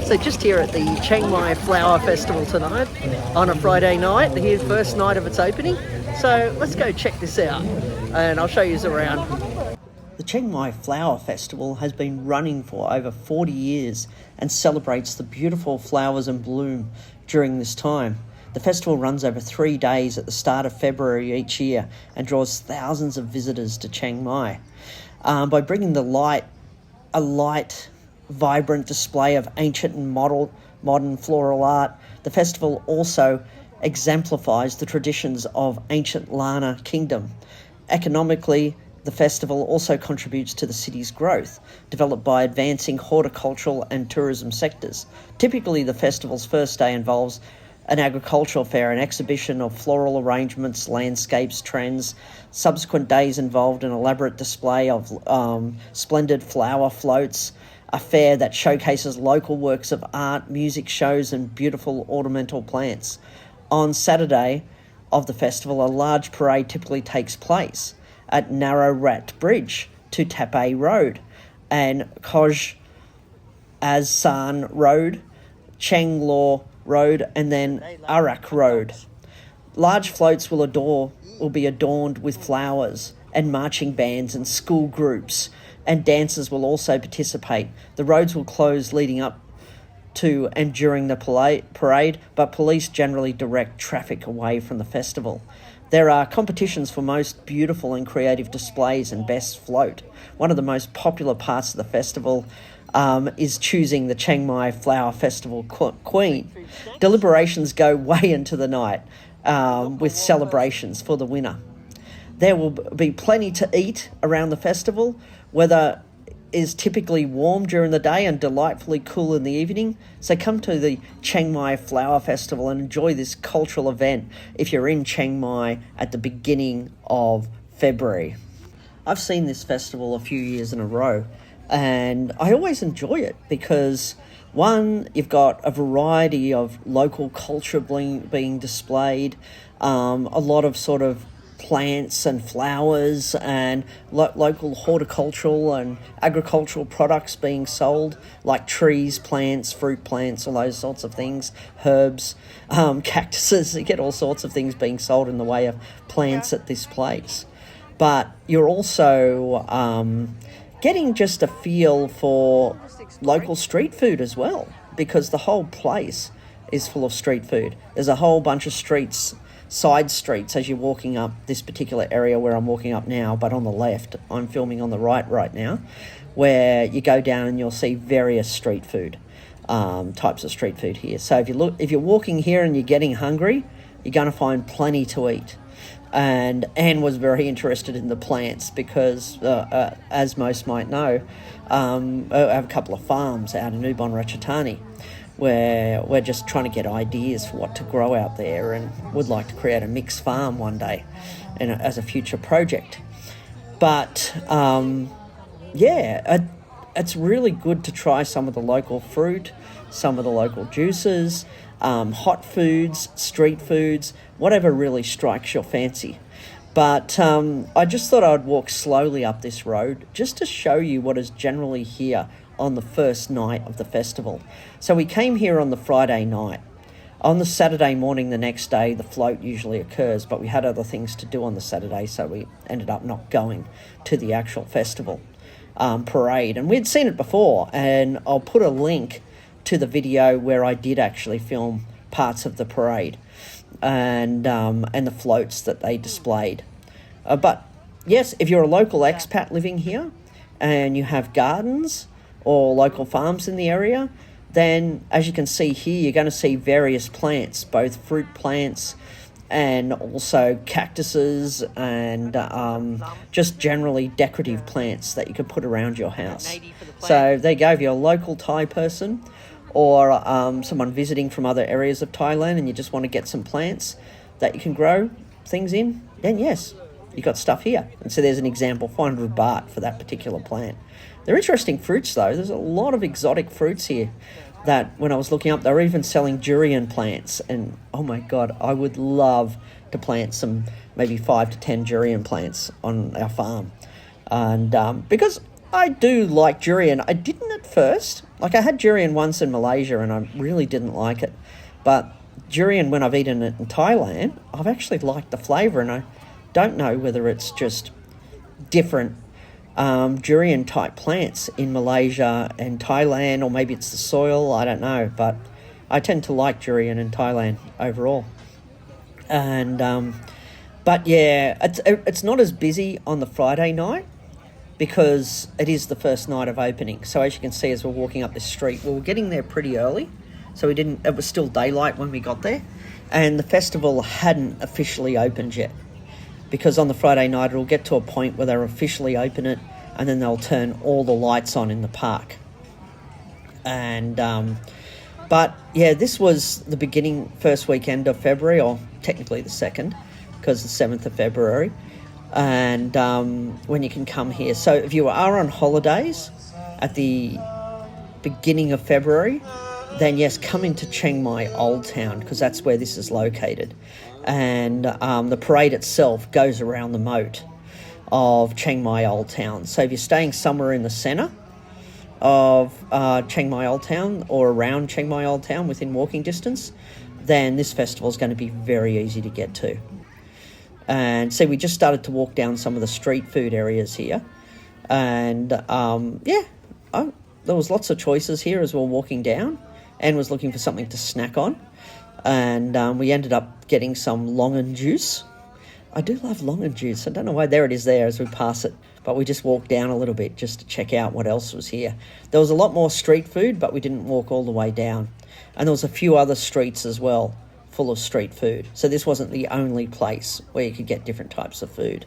So just here at the Chiang Mai Flower Festival tonight on a Friday night, the first night of its opening. So let's go check this out and I'll show you around. The Chiang Mai Flower Festival has been running for over 40 years and celebrates the beautiful flowers in bloom during this time. The festival runs over 3 days at the start of February each year and draws thousands of visitors to Chiang Mai. By bringing a light, vibrant display of ancient and modern floral art, the festival also exemplifies the traditions of ancient Lana Kingdom. Economically, the festival also contributes to the city's growth, developed by advancing horticultural and tourism sectors. Typically, the festival's first day involves an agricultural fair, an exhibition of floral arrangements, landscapes, trends. Subsequent days involved an elaborate display of splendid flower floats, a fair that showcases local works of art, music shows, and beautiful ornamental plants. On Saturday of the festival, a large parade typically takes place at Narrow Rat Bridge to Taipei Road and Koj Azsan Road, Changlor Road, and then Arak Road. Large floats will be adorned with flowers, and marching bands and school groups and dancers will also participate. The roads will close leading up to and during the parade, but police generally direct traffic away from the festival. There are competitions for most beautiful and creative displays and best float. One of the most popular parts of the festival is choosing the Chiang Mai Flower Festival Queen. Deliberations go way into the night with celebrations for the winner. There will be plenty to eat around the festival. Weather is typically warm during the day and delightfully cool in the evening. So come to the Chiang Mai Flower Festival and enjoy this cultural event if you're in Chiang Mai at the beginning of February. I've seen this festival a few years in a row and I always enjoy it because, one, you've got a variety of local culture being displayed, a lot of sort of plants and flowers and local horticultural and agricultural products being sold, like trees, plants, fruit plants, all those sorts of things, herbs, cactuses. You get all sorts of things being sold in the way of plants at this place. But you're also getting just a feel for local street food as well, because the whole place is full of street food. There's a whole bunch of side streets as you're walking up this particular area where I'm walking up now, but on the left. I'm filming on the right now, where you go down and you'll see various street food, types of street food here. So if you're walking here and you're getting hungry, you're going to find plenty to eat. And Anne was very interested in the plants because, as most might know, I have a couple of farms out in Ubon Ratchathani, where we're just trying to get ideas for what to grow out there and would like to create a mixed farm one day as a future project. But, it's really good to try some of the local fruit, some of the local juices, hot foods, street foods, whatever really strikes your fancy. But I just thought I'd walk slowly up this road just to show you what is generally here on the first night of the festival. So we came here on the Friday night. On the Saturday morning the next day, the float usually occurs, but we had other things to do on the Saturday, so we ended up not going to the actual festival parade. And we'd seen it before, and I'll put a link to the video where I did actually film parts of the parade and the floats that they displayed. But yes, if you're a local expat living here and you have gardens or local farms in the area, then as you can see here, you're going to see various plants, both fruit plants and also cactuses and just generally decorative plants that you could put around your house. So there you go. If you're a local Thai person or someone visiting from other areas of Thailand and you just want to get some plants that you can grow things in, then yes, you've got stuff here. And so there's an example, 400 baht for that particular plant. They're interesting fruits though. There's a lot of exotic fruits here that when I was looking up, they were even selling durian plants. And oh my God, I would love to plant some maybe 5 to 10 durian plants on our farm. And because I do like durian, I didn't at first, Like, I had durian once in Malaysia and I really didn't like it. But durian, when I've eaten it in Thailand, I've actually liked the flavour, and I don't know whether it's just different durian type plants in Malaysia and Thailand, or maybe it's the soil, I don't know, but I tend to like durian in Thailand overall. And but yeah, it's not as busy on the Friday night because it is the first night of opening. So as you can see, as we're walking up this street, we were getting there pretty early, so it was still daylight when we got there, and the festival hadn't officially opened yet, because on the Friday night it'll get to a point where they'll officially open it, and then they'll turn all the lights on in the park. And but yeah, this was the first weekend of February, or technically the second, because the 7th of February, and when you can come here. So if you are on holidays at the beginning of February, then yes, come into Chiang Mai Old Town, because that's where this is located. And the parade itself goes around the moat of Chiang Mai Old Town. So if you're staying somewhere in the centre of Chiang Mai Old Town, or around Chiang Mai Old Town within walking distance, then this festival is going to be very easy to get to. And so we just started to walk down some of the street food areas here, and there was lots of choices here as we were walking down, and was looking for something to snack on, and we ended up getting some longan juice. I do love longan juice. I don't know why. There it is there as we pass it. But we just walked down a little bit just to check out what else was here. There was a lot more street food, but we didn't walk all the way down. And there was a few other streets as well, full of street food. So this wasn't the only place where you could get different types of food.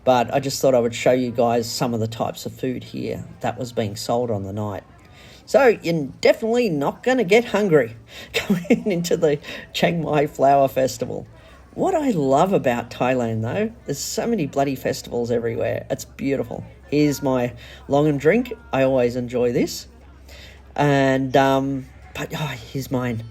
But I just thought I would show you guys some of the types of food here that was being sold on the night. So you're definitely not going to get hungry going into the Chiang Mai Flower Festival. What I love about Thailand, though, there's so many bloody festivals everywhere. It's beautiful. Here's my longan drink. I always enjoy this. And, here's mine.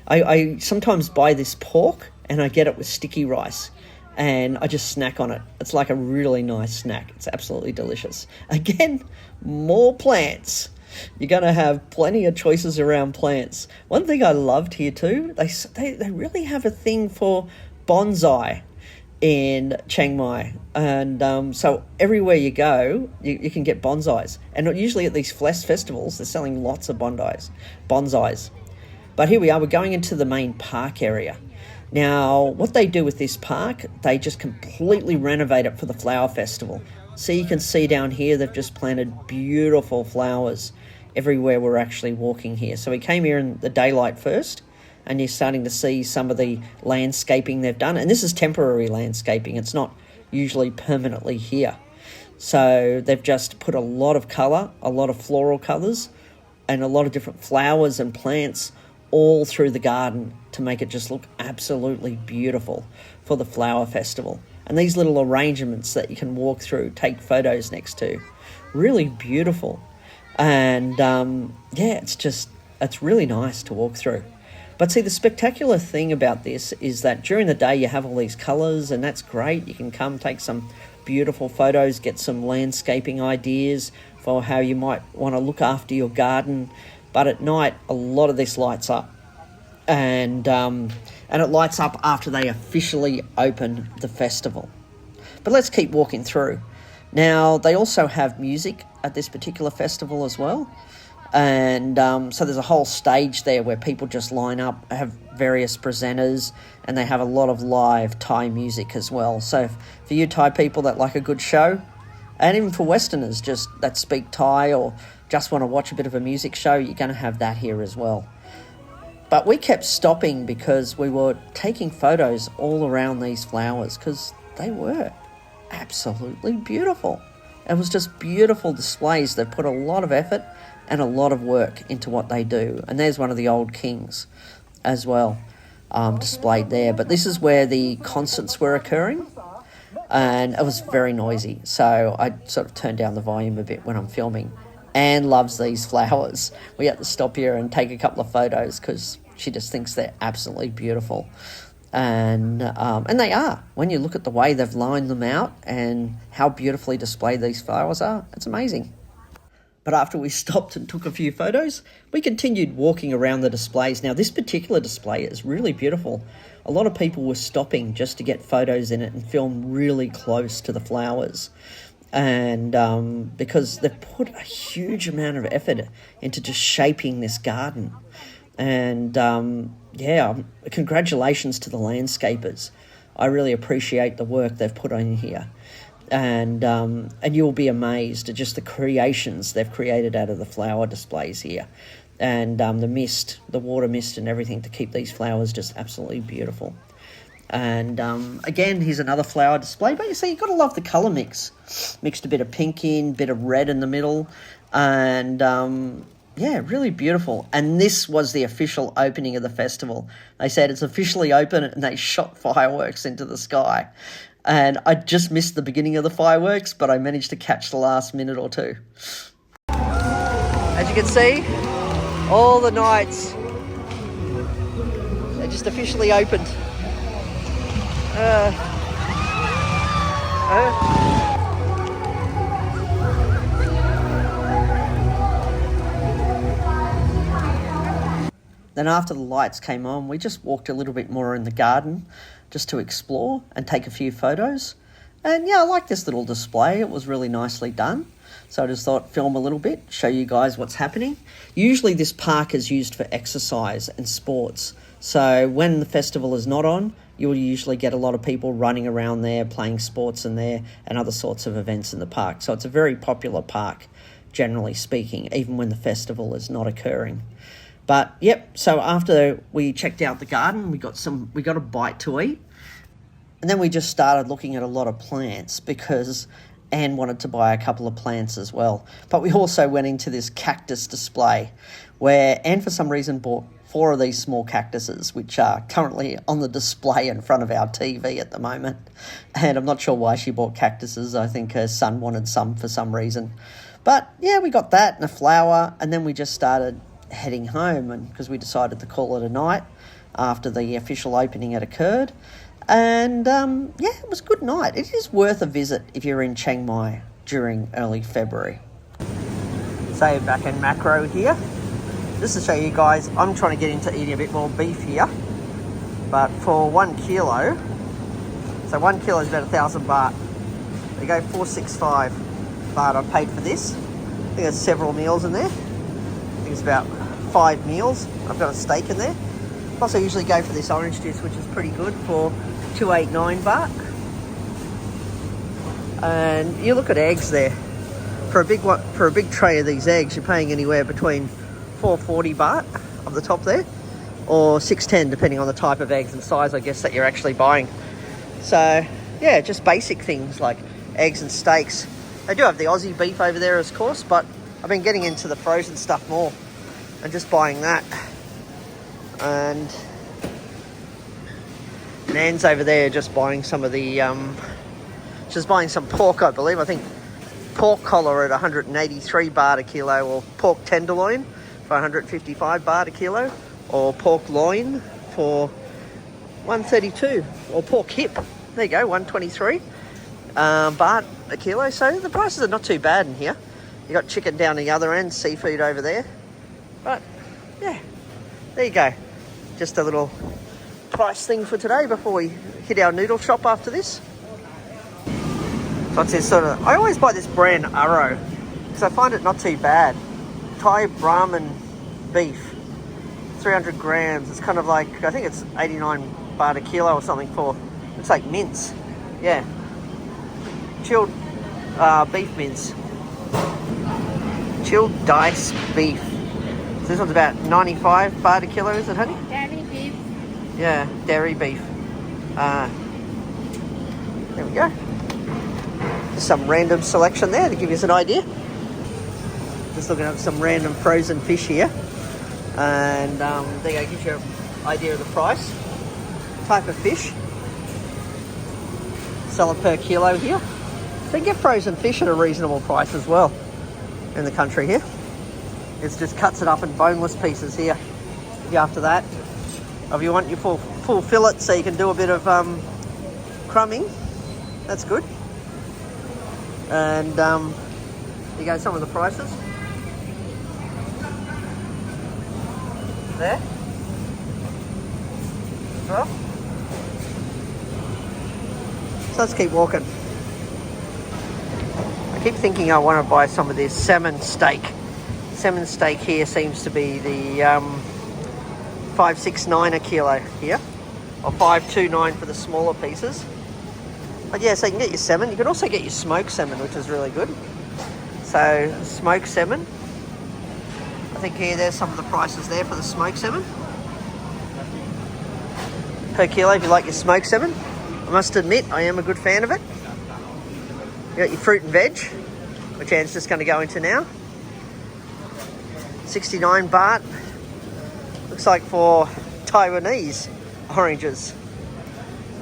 I sometimes buy this pork and I get it with sticky rice, and I just snack on it. It's like a really nice snack. It's absolutely delicious. Again, more plants. You're going to have plenty of choices around plants. One thing I loved here too, they really have a thing for bonsai in Chiang Mai, and so everywhere you go you can get bonsais, and usually at these festivals they're selling lots of bonsais. But here we are, we're going into the main park area. Now what they do with this park, they just completely renovate it for the flower festival. So you can see down here they've just planted beautiful flowers everywhere we're actually walking here. So we came here in the daylight first, and you're starting to see some of the landscaping they've done. And this is temporary landscaping. It's not usually permanently here. So they've just put a lot of colour, a lot of floral colours, and a lot of different flowers and plants all through the garden to make it just look absolutely beautiful for the flower festival. And these little arrangements that you can walk through, take photos next to, really beautiful. And it's really nice to walk through. But see, the spectacular thing about this is that during the day you have all these colours, and that's great. You can come take some beautiful photos, get some landscaping ideas for how you might want to look after your garden. But at night, a lot of this lights up. And it lights up after they officially open the festival. But let's keep walking through. Now, they also have music at this particular festival as well. And so there's a whole stage there where people just line up, have various presenters, and they have a lot of live Thai music as well. So for you Thai people that like a good show, and even for Westerners just that speak Thai or just want to watch a bit of a music show, you're going to have that here as well. But we kept stopping because we were taking photos all around these flowers because they were absolutely beautiful. It was just beautiful displays. They've put a lot of effort and a lot of work into what they do. And there's one of the old kings as well, displayed there. But this is where the concerts were occurring, and it was very noisy. So I sort of turned down the volume a bit when I'm filming. Anne loves these flowers. We had to stop here and take a couple of photos because she just thinks they're absolutely beautiful. And they are. When you look at the way they've lined them out and how beautifully displayed these flowers are, it's amazing. But after we stopped and took a few photos, we continued walking around the displays. Now, this particular display is really beautiful. A lot of people were stopping just to get photos in it and film really close to the flowers. And because they've put a huge amount of effort into just shaping this garden. And congratulations to the landscapers. I really appreciate the work they've put on here. And you'll be amazed at just the creations they've created out of the flower displays here. And the mist, the water mist and everything to keep these flowers just absolutely beautiful. And again, here's another flower display. But you see, you've got to love the colour mix. Mixed a bit of pink in, bit of red in the middle. And really beautiful. And this was the official opening of the festival. They said it's officially open and they shot fireworks into the sky. And I just missed the beginning of the fireworks, but I managed to catch the last minute or two. As you can see, all the nights, they're just officially opened. Then after the lights came on, we just walked a little bit more in the garden just to explore and take a few photos. And I like this little display. It was really nicely done. So I just thought film a little bit, show you guys what's happening. Usually this park is used for exercise and sports. So when the festival is not on, you'll usually get a lot of people running around there, playing sports in there and other sorts of events in the park. So it's a very popular park, generally speaking, even when the festival is not occurring. But so after we checked out the garden, we got a bite to eat. And then we just started looking at a lot of plants because Anne wanted to buy a couple of plants as well. But we also went into this cactus display where Anne for some reason bought 4 of these small cactuses, which are currently on the display in front of our TV at the moment. And I'm not sure why she bought cactuses. I think her son wanted some for some reason. But we got that and a flower, and then we just started heading home, and because we decided to call it a night after the official opening had occurred. And it was a good night. It is worth a visit if you're in Chiang Mai during early February. So back in Makro here, just to show you guys, I'm trying to get into eating a bit more beef here, but for 1 kilo, so 1 kilo is about 1,000 baht. They go 465 baht. I paid for this. I think there's several meals in there. I think it's about 5 meals. I've got a steak in there. Also usually go for this orange juice, which is pretty good, for 289 baht. And you look at eggs there. For a big tray of these eggs, you're paying anywhere between 440 baht up the top there, or 610 depending on the type of eggs and size, I guess, that you're actually buying. So just basic things like eggs and steaks. They do have the Aussie beef over there, of course, but I've been getting into the frozen stuff more and just buying that. And Nan's over there just buying some of the she's buying some pork, I believe. I think pork collar at 183 baht a kilo, or pork tenderloin for 155 baht a kilo, or pork loin for 132, or pork hip, there you go, 123 baht a kilo. So the prices are not too bad in here. You got chicken down the other end, seafood over there. But there you go. Just a little price thing for today before we hit our noodle shop after this. So it's this I always buy this brand Arrow because I find it not too bad. Thai Brahman beef, 300 grams. It's kind of like, I think it's 89 baht a kilo or something for, it's like mince. Chilled beef mince. Chilled diced beef. So this one's about 95 baht a kilo, is it, honey? Dairy beef. Yeah, dairy beef. There we go. Just some random selection there to give you an idea. Just looking at some random frozen fish here. And there you go, gives you an idea of the price. Type of fish. Sell it per kilo here. So you can get frozen fish at a reasonable price as well in the country here. It just cuts it up in boneless pieces here. If you're after that. Or if you want your full fillet so you can do a bit of crumbing, that's good. And there you go, some of the prices. there. Well, so let's keep walking. I keep thinking I want to buy some of this salmon steak. Salmon steak here seems to be the $5.69 a kilo here, or $5.29 for the smaller pieces. But yeah, so you can get your salmon. You can also get your smoked salmon, which is really good. So smoked salmon. I think here there's some of the prices there for the smoked salmon. Per kilo if you like your smoked salmon. I must admit, I am a good fan of it. You got your fruit and veg, which Anne's just going to go into now. 69 baht. Looks like for Taiwanese oranges.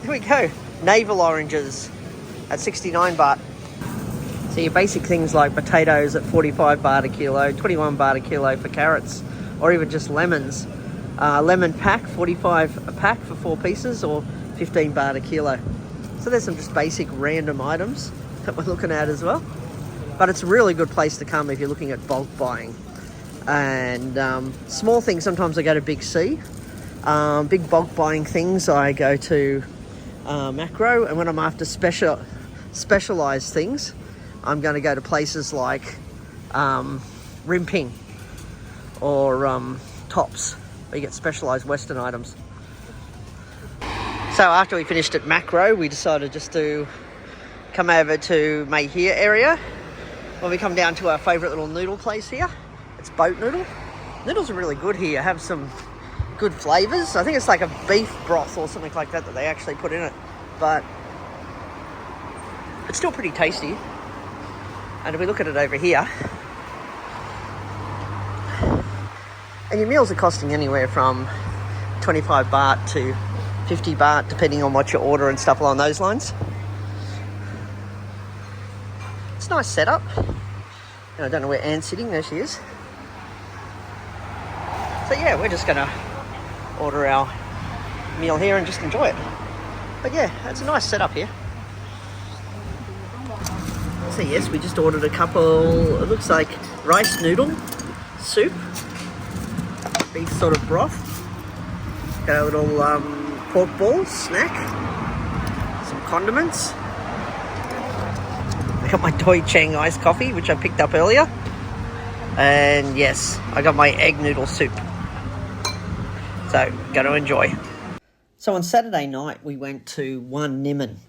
Here we go. Navel oranges at 69 baht. So your basic things like potatoes at 45 baht a kilo, 21 baht a kilo for carrots, or even just lemons. Lemon pack, 45 a pack for 4 pieces, or 15 baht a kilo. So there's some just basic random items that we're looking at as well. But it's a really good place to come if you're looking at bulk buying. And small things, sometimes I go to Big C. Big bulk buying things, I go to Makro. And when I'm after specialised things, I'm going to go to places like Rimping or Tops, where you get specialised Western items. So after we finished at Makro, we decided just to come over to Mae Hia area. When we come down to our favourite little noodle place here, it's boat noodle. Noodles are really good here, have some good flavours. I think it's like a beef broth or something like that they actually put in it. But it's still pretty tasty. And if we look at it over here, and your meals are costing anywhere from 25 baht to 50 baht, depending on what you order and stuff along those lines. It's a nice setup. And I don't know where Anne's sitting. There she is. So yeah, we're just going to order our meal here and just enjoy it. But yeah, it's a nice setup here. So yes, we just ordered a couple, it looks like rice noodle soup, beef sort of broth, got a little pork ball snack, some condiments. I got my Doi Chang iced coffee, which I picked up earlier, and yes, I got my egg noodle soup. So, going to enjoy. So on Saturday night, we went to One Nimman.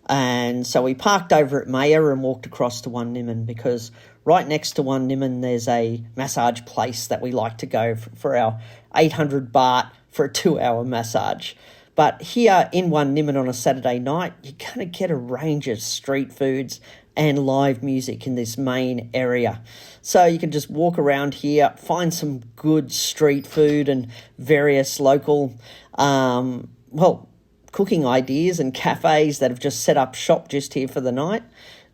And so we parked over at Mae Hia and walked across to One Nimman, because right next to One Nimman there's a massage place that we like to go for our 800 baht for a 2-hour massage. But here in One Nimman on a Saturday night, you're going to get a range of street foods and live music in this main area. So you can just walk around here, find some good street food and various local, cooking ideas and cafes that have just set up shop just here for the night,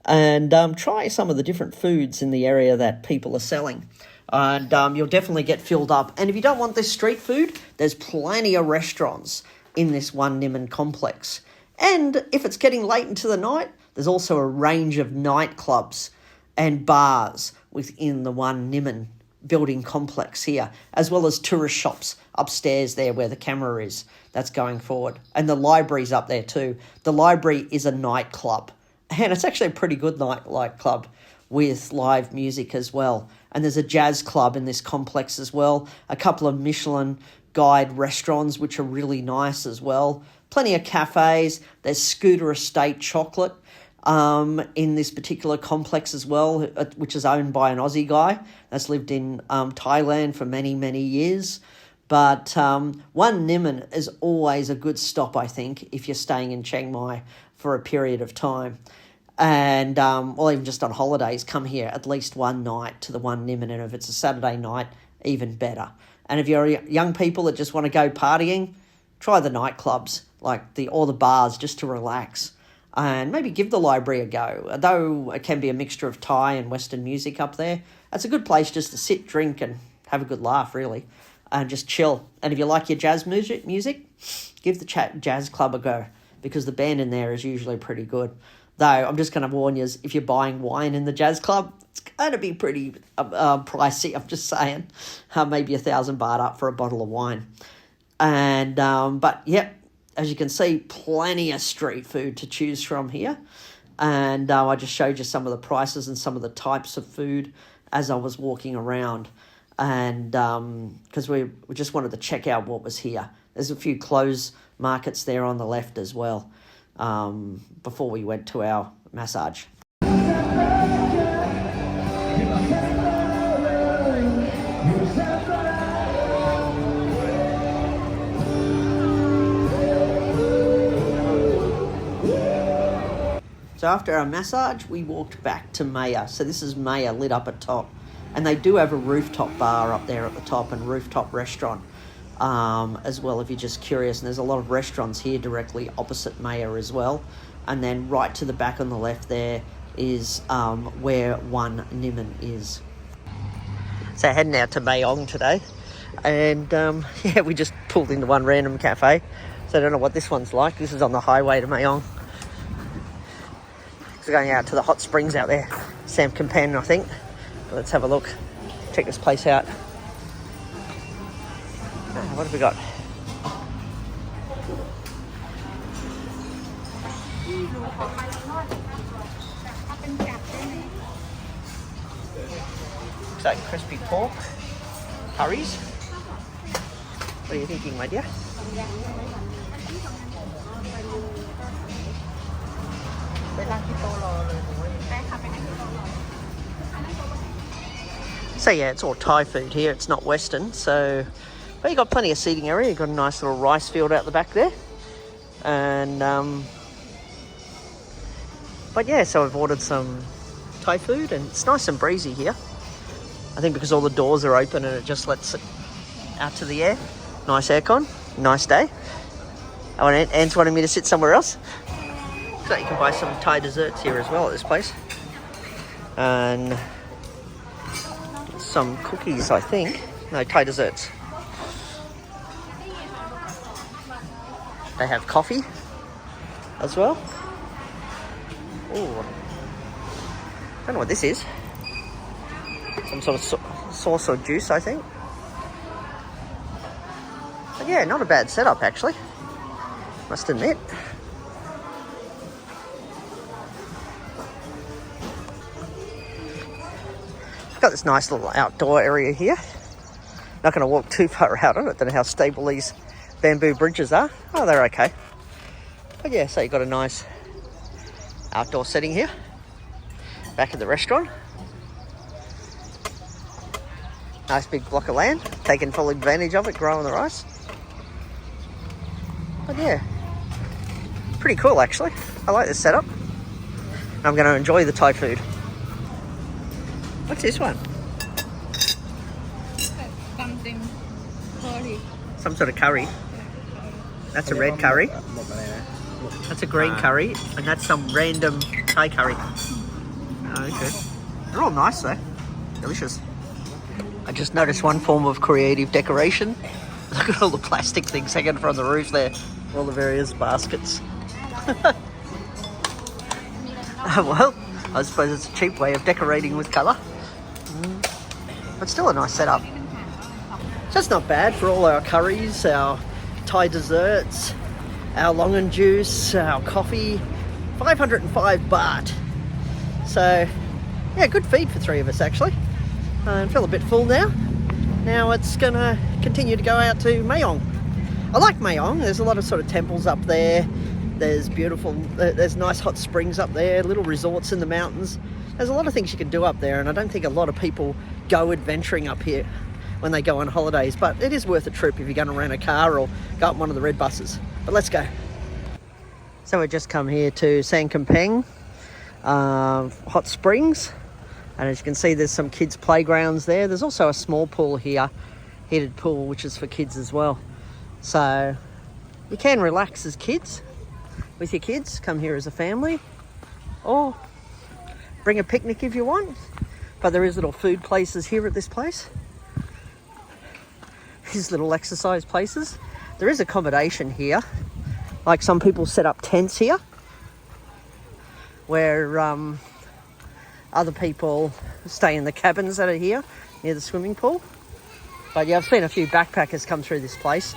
and try some of the different foods in the area that people are selling. And you'll definitely get filled up. And if you don't want this street food, there's plenty of restaurants in this One Nimman complex. And if it's getting late into the night, there's also a range of nightclubs and bars within the One Nimman building complex here, as well as tourist shops upstairs there where the camera is that's going forward. And the library's up there too. The library is a nightclub, and it's actually a pretty good nightclub with live music as well. And there's a jazz club in this complex as well, a couple of Michelin guide restaurants which are really nice as well, plenty of cafes. There's Scooter Estate Chocolate in this particular complex as well, which is owned by an Aussie guy that's lived in Thailand for many, many years. But One Nimman is always a good stop, I think, if you're staying in Chiang Mai for a period of time. And, or even just on holidays, come here at least one night to the One Nimman. And if it's a Saturday night, even better. And if you're young people that just want to go partying, try the nightclubs, or the bars, just to relax. And maybe give the library a go. Though it can be a mixture of Thai and Western music up there, it's a good place just to sit, drink, and have a good laugh, really, and just chill. And if you like your jazz music, give the jazz club a go, because the band in there is usually pretty good. Though I'm just going to warn you, if you're buying wine in the jazz club, That'd be pretty pricey, I'm just saying. Maybe 1,000 baht up for a bottle of wine. And but yep, as you can see, plenty of street food to choose from here. And I just showed you some of the prices and some of the types of food as I was walking around. And because we just wanted to check out what was here. There's a few clothes markets there on the left as well, before we went to our massage. So after our massage, we walked back to Mae Hia. So this is Mae Hia lit up at top. And they do have a rooftop bar up there at the top and rooftop restaurant as well, if you're just curious. And there's a lot of restaurants here directly opposite Mae Hia as well. And then right to the back on the left there is where One Nimman is. So heading out to Mae Hong today. And yeah, we just pulled into one random cafe. So I don't know what this one's like. This is on the highway to Mae Hong. So going out to the hot springs out there. Sam Kamphaeng, I think. Let's have a look. Check this place out. What have we got? Looks like crispy pork. Curries. What are you thinking, my dear? So yeah, it's all Thai food here. It's not Western, so but you got plenty of seating area. You've got a nice little rice field out the back there, and but yeah, so I've ordered some Thai food, and it's nice and breezy here. I think because all the doors are open and it just lets it out to the air. Nice aircon, nice day. Oh, and Anne's wanting me to sit somewhere else. So you can buy some Thai desserts here as well at this place. And some cookies, I think. No, Thai desserts. They have coffee as well. Oh, I don't know what this is. Some sort of sauce or juice, I think. But yeah, not a bad setup actually, must admit. Got this nice little outdoor area here. Not going to walk too far out on it. Don't know how stable these bamboo bridges are. Oh, they're okay. But yeah, so you've got a nice outdoor setting here. Back at the restaurant. Nice big block of land. Taking full advantage of it, growing the rice. But yeah, pretty cool actually. I like this setup. I'm going to enjoy the Thai food. What's this one? Something curry. Some sort of curry. That's a red curry. That's a green curry. And that's some random Thai curry. Oh, okay. They're all nice though. Delicious. I just noticed one form of creative decoration. Look at all the plastic things hanging from the roof there. All the various baskets. Well, I suppose it's a cheap way of decorating with colour. But still a nice setup. So it's not bad for all our curries, our Thai desserts, our longan juice, our coffee. 505 baht. So, yeah, good feed for three of us actually. I feel a bit full now. Now it's going to continue to go out to Mae Hong. I like Mae Hong. There's a lot of sort of temples up there. There's there's nice hot springs up there, little resorts in the mountains. There's a lot of things you can do up there, and I don't think a lot of people go adventuring up here when they go on holidays, but it is worth a trip if you're going to rent a car or go up one of the red buses. But let's go. So we've just come here to Sang Kamphaeng Hot Springs, and as you can see there's some kids playgrounds there. There's also a small pool here, heated pool, which is for kids as well. So you can relax as kids with your kids, come here as a family, or bring a picnic if you want. But there is little food places here at this place. These little exercise places. There is accommodation here. Like some people set up tents here where other people stay in the cabins that are here near the swimming pool. But yeah, I've seen a few backpackers come through this place.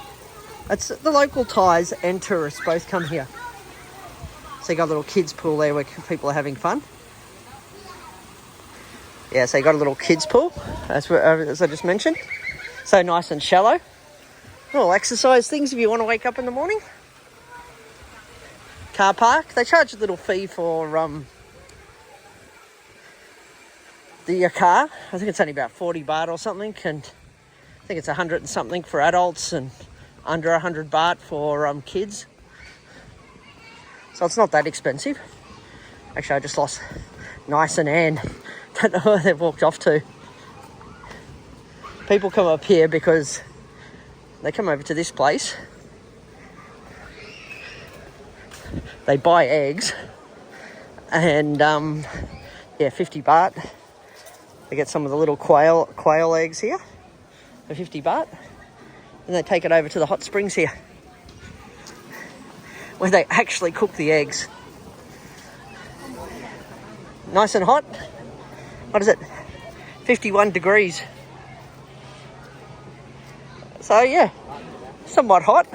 It's the local Thais and tourists both come here. So you got a little kids pool there where people are having fun. Yeah, so you got a little kids pool, as I just mentioned. So nice and shallow. Little exercise things if you want to wake up in the morning. Car park. They charge a little fee for the car. I think it's only about 40 baht or something, and I think it's 100 and something for adults and under 100 baht for kids. So it's not that expensive. Actually, I just lost Nice and Anne. Don't know where they've walked off to. People come up here because they come over to this place. They buy eggs and yeah, 50 baht. They get some of the little quail eggs here for 50 baht. And they take it over to the hot springs here, where they actually cook the eggs. Nice and hot. What is it? 51 degrees. So yeah, somewhat hot.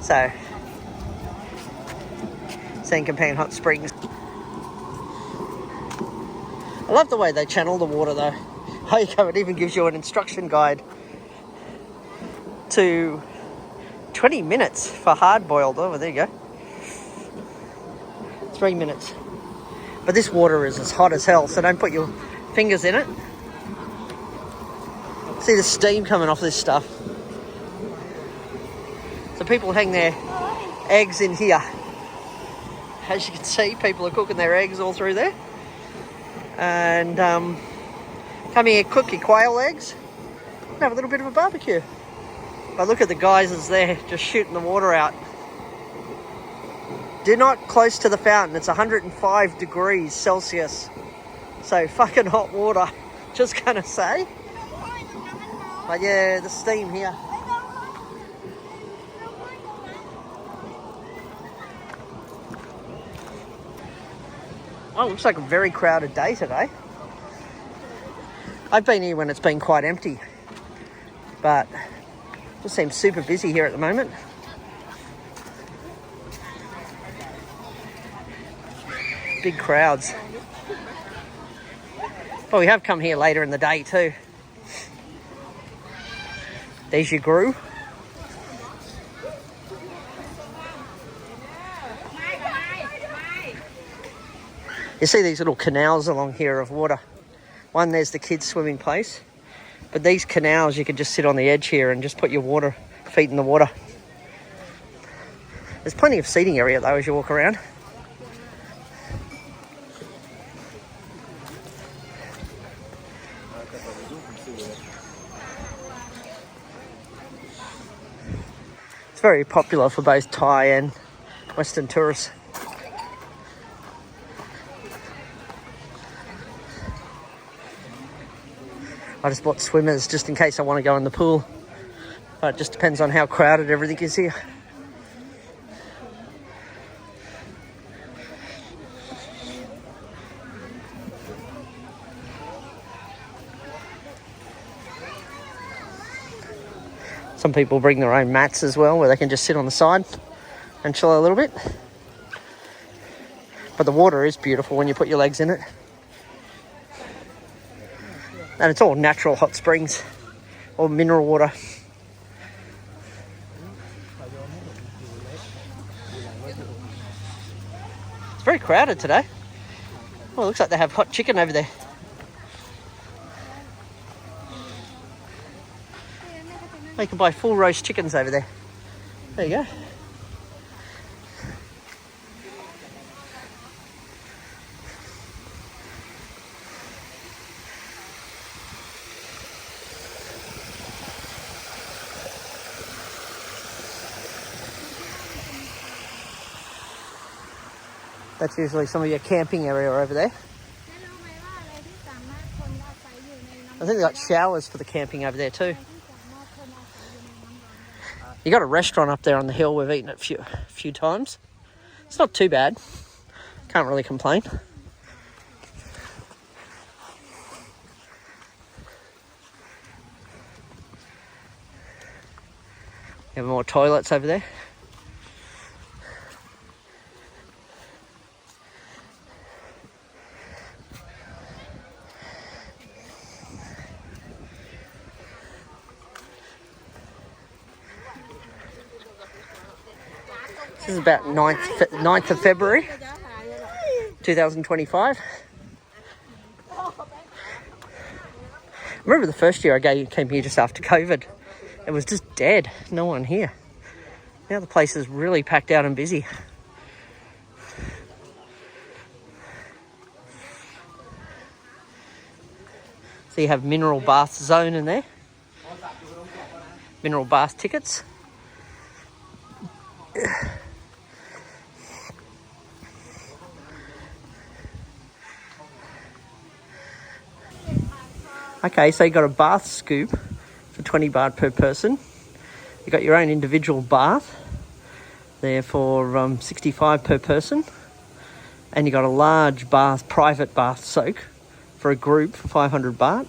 So, seeing Kamphaeng Hot Springs. I love the way they channel the water though. Oh, you go, it even gives you an instruction guide to 20 minutes for hard-boiled. Oh, there you go. 3 minutes. But this water is as hot as hell, so don't put your fingers in it. See the steam coming off this stuff. So people hang their eggs in here. As you can see, people are cooking their eggs all through there. And come here, cook your quail eggs and have a little bit of a barbecue. But look at the geysers there, just shooting the water out. Do not close to the fountain. It's 105 degrees Celsius. So fucking hot water, just gonna say. But yeah, the steam here. Oh, looks like a very crowded day today. I've been here when it's been quite empty, but it just seems super busy here at the moment. Big crowds. But we have come here later in the day too. There's your guru. You see these little canals along here of water. One, there's the kids' swimming place. But these canals, you can just sit on the edge here and just put your feet in the water. There's plenty of seating area though as you walk around. It's very popular for both Thai and Western tourists. I just bought swimmers just in case I want to go in the pool. But it just depends on how crowded everything is here. Some people bring their own mats as well, where they can just sit on the side and chill a little bit. But the water is beautiful when you put your legs in it. And it's all natural hot springs, all mineral water. It's very crowded today. Oh, it looks like they have hot chicken over there. Oh, you can buy full roast chickens over there. There you go. That's usually some of your camping area over there. think they've got showers for the camping over there too. You got a restaurant up there on the hill. We've eaten it a few times. It's not too bad. Can't really complain. Have more toilets over there. This is about 9th of February 2025. Remember the first year I came here just after COVID. It was just dead. No one here. Now the place is really packed out and busy. So you have mineral bath zone in there. Mineral bath tickets. Okay, so you got a bath scoop for 20 baht per person. You got your own individual bath there for 65 per person, and you got a large private bath soak for a group for 500 baht.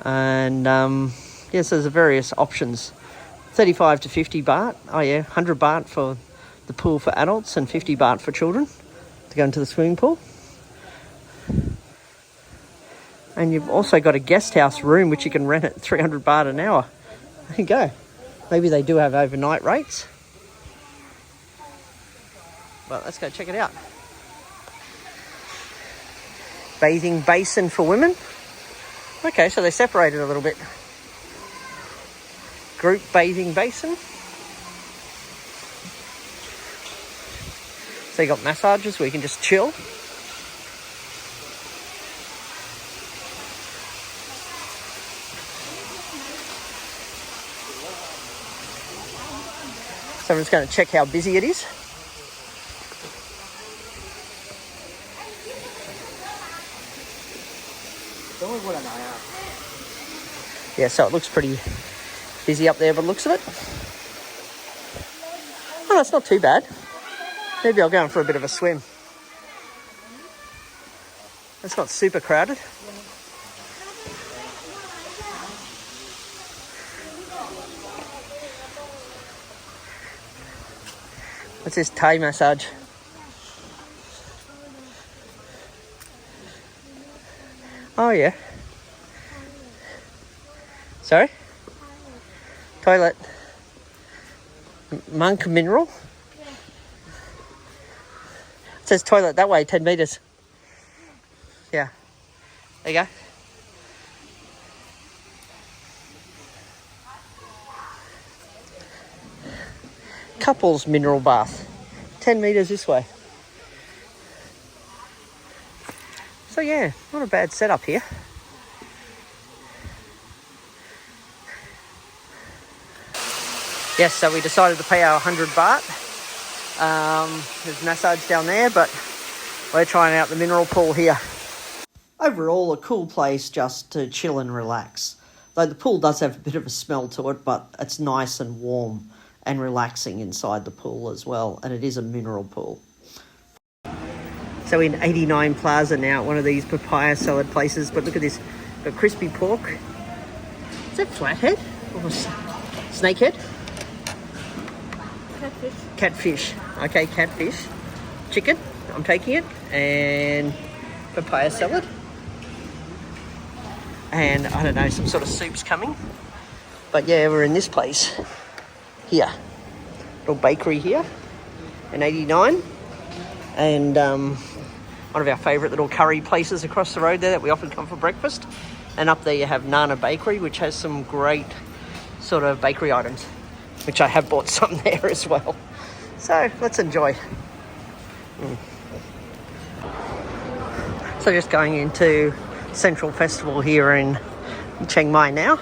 And yes, there's various options, 35 to 50 baht. Oh yeah, 100 baht for the pool for adults and 50 baht for children to go into the swimming pool. And you've also got a guest house room which you can rent at 300 baht an hour. There you go. Maybe they do have overnight rates. Well, let's go check it out. Bathing basin for women. Okay, so they separated a little bit. Group bathing basin. So you got massages where you can just chill. So I'm just going to check how busy it is. Yeah, so it looks pretty busy up there by the looks of it. Oh, that's not too bad. Maybe I'll go in for a bit of a swim. It's not super crowded. What's this Thai massage? Oh yeah. Sorry? Toilet. Monk mineral? It says toilet that way, 10 metres. Yeah. There you go. Couples mineral bath, 10 metres this way. So yeah, not a bad setup here. Yes, so we decided to pay our 100 baht. There's massage down there, but we're trying out the mineral pool here. Overall, a cool place just to chill and relax. Though the pool does have a bit of a smell to it, but it's nice and warm and relaxing inside the pool as well, and it is a mineral pool. So in 89 Plaza now, one of these papaya salad places, but look at this, got crispy pork. Is that flathead or snakehead? Catfish. Catfish. Okay, catfish. Chicken, I'm taking it, and papaya salad. And I don't know, some sort of soup's coming. But yeah, we're in this place here. Little bakery here in 89. And one of our favourite little curry places across the road there that we often come for breakfast. And up there you have Nana Bakery, which has some great sort of bakery items, which I have bought some there as well. So let's enjoy. So just going into Central Festival here in Chiang Mai now.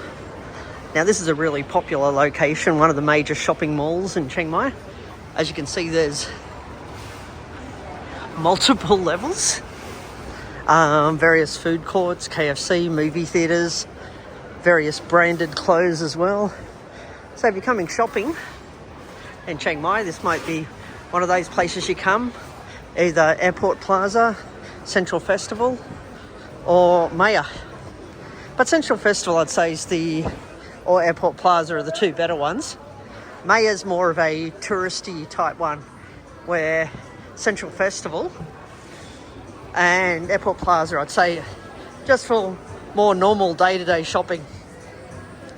Now this is a really popular location, one of the major shopping malls in Chiang Mai. As you can see, there's multiple levels. various food courts, KFC, movie theatres, various branded clothes as well. So if you're coming shopping in Chiang Mai, this might be one of those places you come, either Airport Plaza, Central Festival, or Mae Hia. But Central Festival, I'd say, or Airport Plaza are the two better ones. Mae Hia is more of a touristy type one, where Central Festival and Airport Plaza, I'd say, just for more normal day-to-day shopping.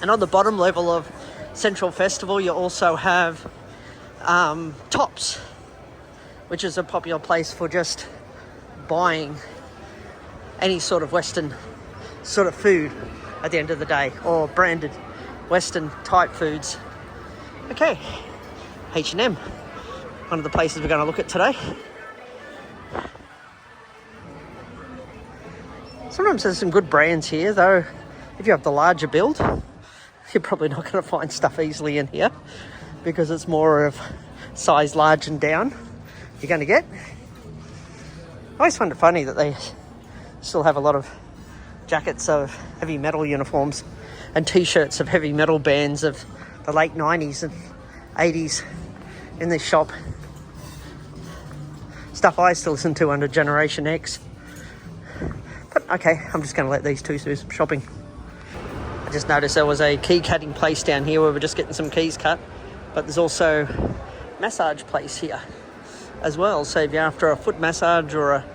And on the bottom level of Central Festival, you also have Tops, which is a popular place for just buying any sort of Western sort of food at the end of the day, or branded Western type foods. Okay, H&M, one of the places we're going to look at today. Sometimes there's some good brands here, though. If you have the larger build, you're probably not going to find stuff easily in here, because it's more of size large and down you're going to get. I always find it funny that they still have a lot of jackets of heavy metal uniforms and t-shirts of heavy metal bands of the late 90s and 80s in this shop. Stuff I still listen to under Generation X. But okay, I'm just going to let these two do some shopping. I just noticed there was a key cutting place down here where we're just getting some keys cut, but there's also a massage place here as well. So if you're after a foot massage or a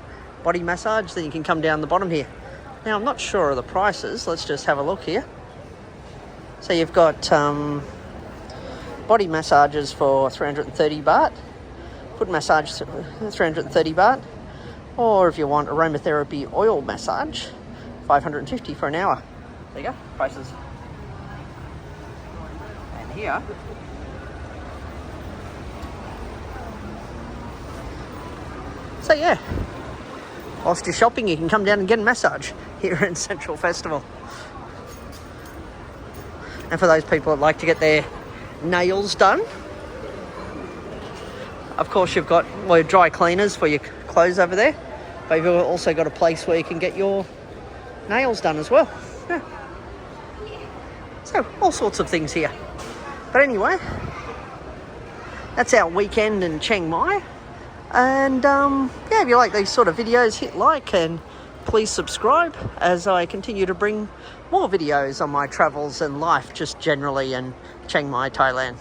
body massage, then you can come down the bottom here. Now, I'm not sure of the prices. Let's just have a look here. So you've got body massages for 330 baht, foot massage 330 baht, or if you want aromatherapy oil massage, 550 for an hour. There you go, prices. And here, so yeah, whilst you're shopping, you can come down and get a massage here in Central Festival. And for those people that like to get their nails done, of course you've got dry cleaners for your clothes over there, but you've also got a place where you can get your nails done as well. Yeah. So all sorts of things here. But anyway, that's our weekend in Chiang Mai. And yeah, if you like these sort of videos, hit like and please subscribe as I continue to bring more videos on my travels and life just generally in Chiang Mai, Thailand.